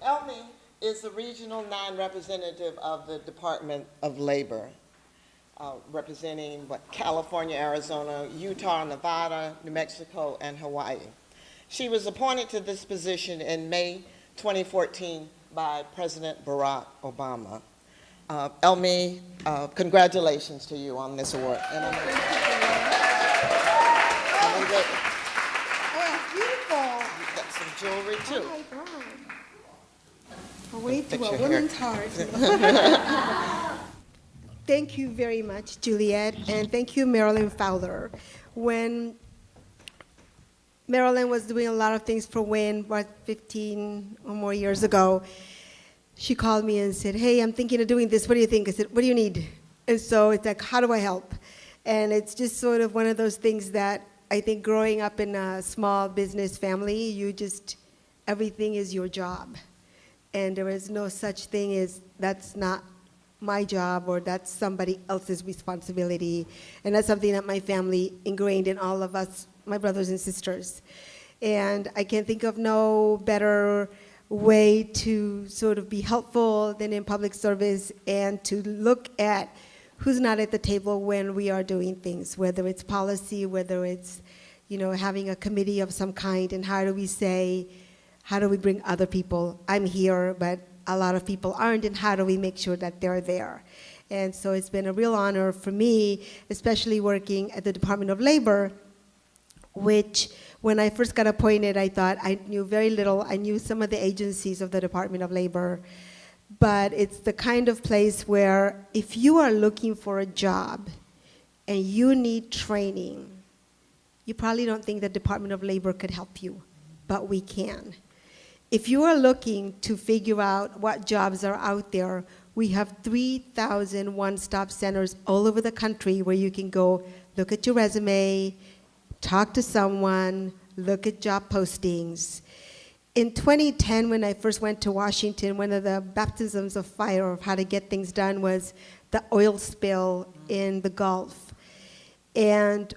Elmy is the regional non-representative of the Department of Labor, representing California, Arizona, Utah, Nevada, New Mexico, and Hawaii. She was appointed to this position in May 2014 by President Barack Obama. Elmy, congratulations to you on this award. And I'm gonna, Oh, beautiful. you've got some jewelry too. Oh my God. Way to a Fix your woman's heart. Thank you very much, Juliet, and thank you, Marilyn Fowler. When Marilyn was doing a lot of things for WIN, 15 or more years ago, she called me and said, hey, I'm thinking of doing this. What do you think? I said, what do you need? And so it's like, how do I help? And it's just sort of one of those things that I think growing up in a small business family, everything is your job. And there is no such thing as that's not my job or that's somebody else's responsibility. And that's something that my family ingrained in all of us, my brothers and sisters. And I can think of no better way to sort of be helpful than in public service and to look at who's not at the table when we are doing things, whether it's policy, whether it's, having a committee of some kind, and how do we bring other people? I'm here, but a lot of people aren't, and how do we make sure that they're there? And so it's been a real honor for me, especially working at the Department of Labor, which when I first got appointed, I thought I knew very little. I knew some of the agencies of the Department of Labor, but it's the kind of place where if you are looking for a job and you need training, you probably don't think the Department of Labor could help you, but we can. If you are looking to figure out what jobs are out there, we have 3,000 one-stop centers all over the country where you can go look at your resume, talk to someone, look at job postings. In 2010, when I first went to Washington, one of the baptisms of fire of how to get things done was the oil spill in the Gulf. And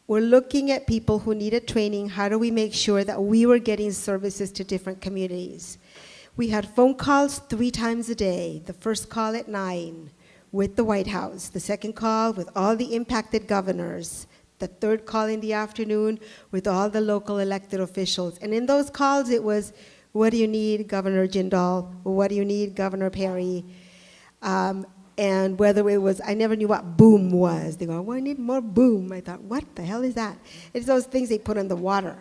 we're looking at people who needed training. How do we make sure that we were getting services to different communities? We had phone calls 3 times a day. The first call at 9 with the White House, the second call with all the impacted governors, the third call in the afternoon with all the local elected officials. And in those calls, it was, what do you need, Governor Jindal? What do you need, Governor Perry? And whether it was, I never knew what boom was. They go, well, I need more boom. I thought, what the hell is that? It's those things they put in the water.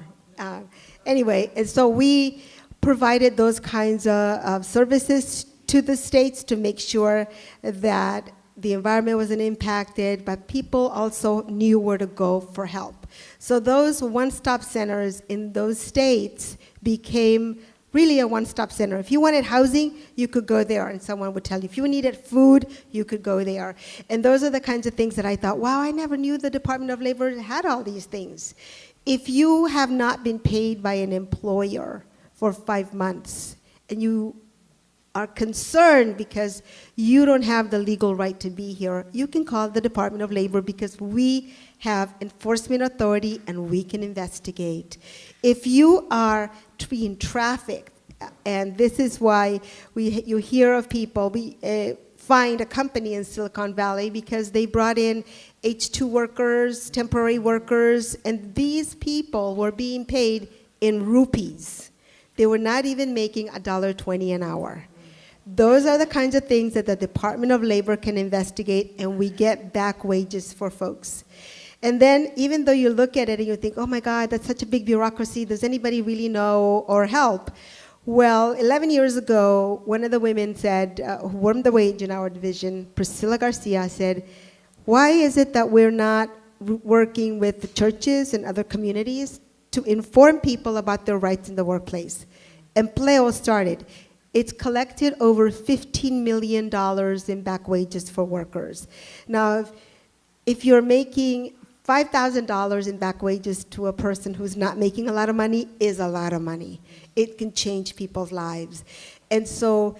Anyway, and so we provided those kinds of services to the states to make sure that the environment wasn't impacted, but people also knew where to go for help. So those one-stop centers in those states became really a one-stop center. If you wanted housing, you could go there and someone would tell you. If you needed food, you could go there. And those are the kinds of things that I thought, wow, I never knew the Department of Labor had all these things. If you have not been paid by an employer for 5 months and you are concerned because you don't have the legal right to be here, you can call the Department of Labor because we have enforcement authority and we can investigate. If you are being trafficked, and this is why you hear of people, we find a company in Silicon Valley because they brought in H-2 workers, temporary workers, and these people were being paid in rupees. They were not even making $1.20 an hour. Those are the kinds of things that the Department of Labor can investigate, and we get back wages for folks. And then even though you look at it and you think, oh my God, that's such a big bureaucracy, does anybody really know or help? Well, 11 years ago, one of the women said, who worked the wage in our division, Priscilla Garcia, said, why is it that we're not working with the churches and other communities to inform people about their rights in the workplace? Empleo started. It's collected over $15 million in back wages for workers. Now, if you're making $5,000 in back wages to a person who's not making a lot of money is a lot of money. It can change people's lives. And so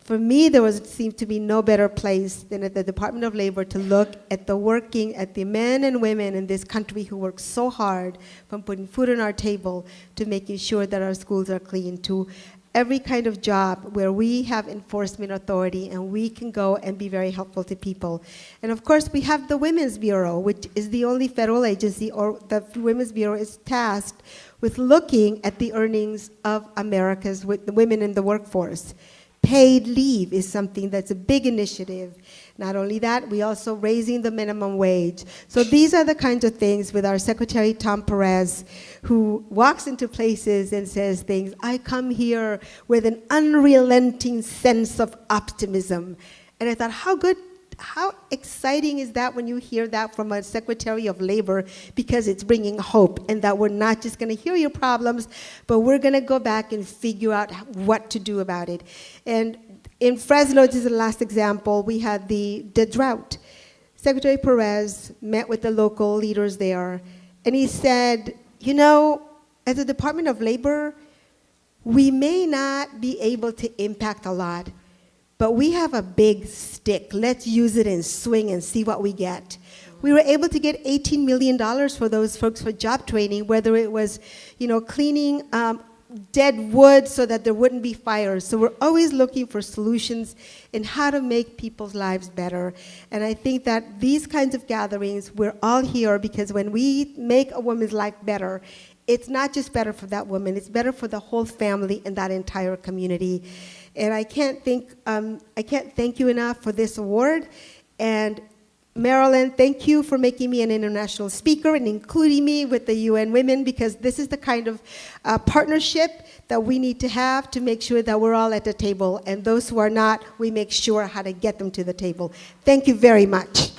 for me, seemed to be no better place than at the Department of Labor to look at the men and women in this country who work so hard from putting food on our table to making sure that our schools are clean, to every kind of job where we have enforcement authority and we can go and be very helpful to people. And of course, we have the Women's Bureau, which is the only federal agency, or the Women's Bureau is tasked with looking at the earnings of America's with the women in the workforce. Paid leave is something that's a big initiative. Not only that, we also raising the minimum wage. So these are the kinds of things with our Secretary Tom Perez, who walks into places and says things, I come here with an unrelenting sense of optimism. And I thought, how exciting is that when you hear that from a Secretary of Labor, because it's bringing hope, and that we're not just going to hear your problems, but we're going to go back and figure out what to do about it. And in Fresno, this is the last example, we had the drought. Secretary Perez met with the local leaders there, and he said, you know, as a Department of Labor, we may not be able to impact a lot, but we have a big stick. Let's use it and swing and see what we get. We were able to get $18 million for those folks for job training, whether it was, you know, cleaning dead wood so that there wouldn't be fires. So we're always looking for solutions in how to make people's lives better. And I think that these kinds of gatherings, we're all here because when we make a woman's life better, it's not just better for that woman, it's better for the whole family and that entire community. And I can't thank you enough for this award. And Marilyn, thank you for making me an international speaker and including me with the UN Women, because this is the kind of partnership that we need to have to make sure that we're all at the table. And those who are not, we make sure how to get them to the table. Thank you very much.